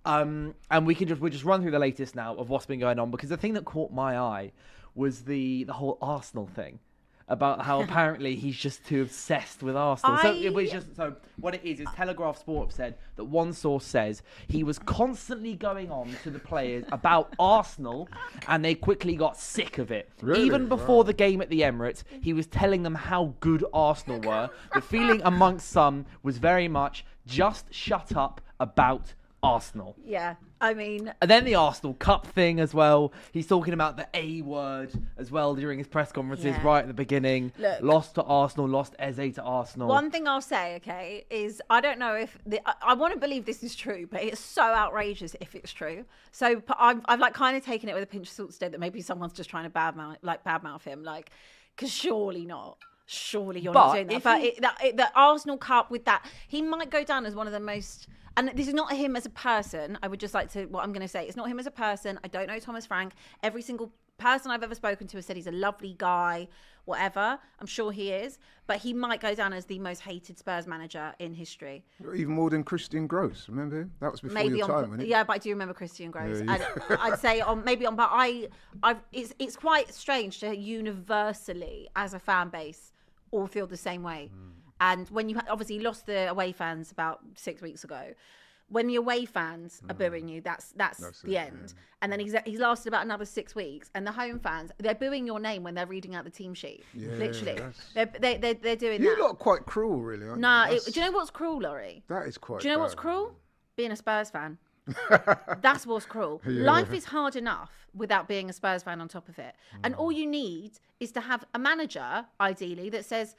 And we'll just run through the latest now of what's been going on, because the thing that caught my eye was the whole Arsenal thing, about how apparently he's just too obsessed with Arsenal. So what it is Telegraph Sport have said that one source says he was constantly going on to the players about Arsenal, and they quickly got sick of it. Really? Even before the game at the Emirates, he was telling them how good Arsenal were. The feeling amongst some was very much just shut up about Arsenal. Yeah, I mean... And then the Arsenal Cup thing as well. He's talking about the A word as well during his press conferences right at the beginning. Look, lost to Arsenal, lost Eze to Arsenal. One thing I'll say, okay, is I don't know if... I want to believe this is true, but it's so outrageous if it's true. So I've like kind of taken it with a pinch of salt today that maybe someone's just trying to badmouth him. Like, because surely not. Surely you're not doing that. But the Arsenal Cup with that, he might go down as one of the most... And this is not him as a person. I would just like to, what I'm going to say, it's not him as a person. I don't know Thomas Frank. Every single person I've ever spoken to has said he's a lovely guy, whatever. I'm sure he is. But he might go down as the most hated Spurs manager in history. Even more than Christian Gross, remember him? That was before your time, wasn't it? Yeah, but I do remember Christian Gross. Yeah, And I'd say but it's quite strange to universally, as a fan base, all feel the same way. And when you obviously lost the away fans about 6 weeks ago, when the away fans are booing you, that's the end. Yeah. And then he's lasted about another 6 weeks, and the home fans, they're booing your name when they're reading out the team sheet. Yeah, literally, they're doing that. You lot are quite cruel, really, aren't you? Do you know what's cruel, Laurie? That is quite. Do you know what's cruel? Being a Spurs fan. That's what's cruel. Yeah. Life is hard enough without being a Spurs fan on top of it. And all you need is to have a manager, ideally, that says,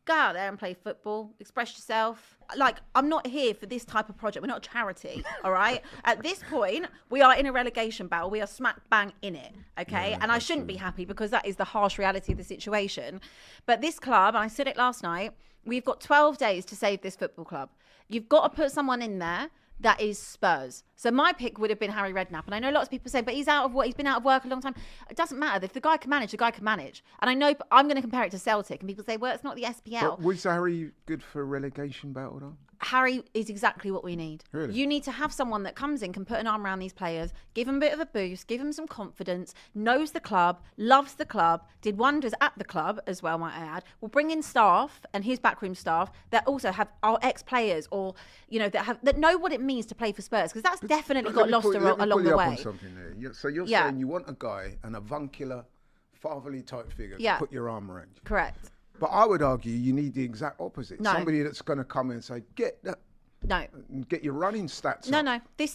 go out there and play football, express yourself. Like, I'm not here for this type of project. We're not a charity, all right? At this point, we are in a relegation battle. We are smack bang in it, okay? And I shouldn't be happy because that is the harsh reality of the situation. But this club, and I said it last night, we've got 12 days to save this football club. You've got to put someone in there that is Spurs. So my pick would have been Harry Redknapp. And I know lots of people say, but he's been out of work a long time. It doesn't matter. If the guy can manage, the guy can manage. And I know, I'm going to compare it to Celtic. And people say, well, it's not the SPL. But was Harry good for a relegation battle, though? Harry is exactly what we need. Really? You need to have someone that comes in, can put an arm around these players, give them a bit of a boost, give them some confidence, knows the club, loves the club, did wonders at the club as well, might I add. Will bring in staff and his backroom staff that also are ex-players, or that know what it means to play for Spurs, because that's definitely got lost along the way. On something there. So you're saying you want a guy, an avuncular, fatherly type figure to put your arm around you. Correct. But I would argue you need the exact opposite. No. Somebody that's going to come in and say, get your running stats up. No, this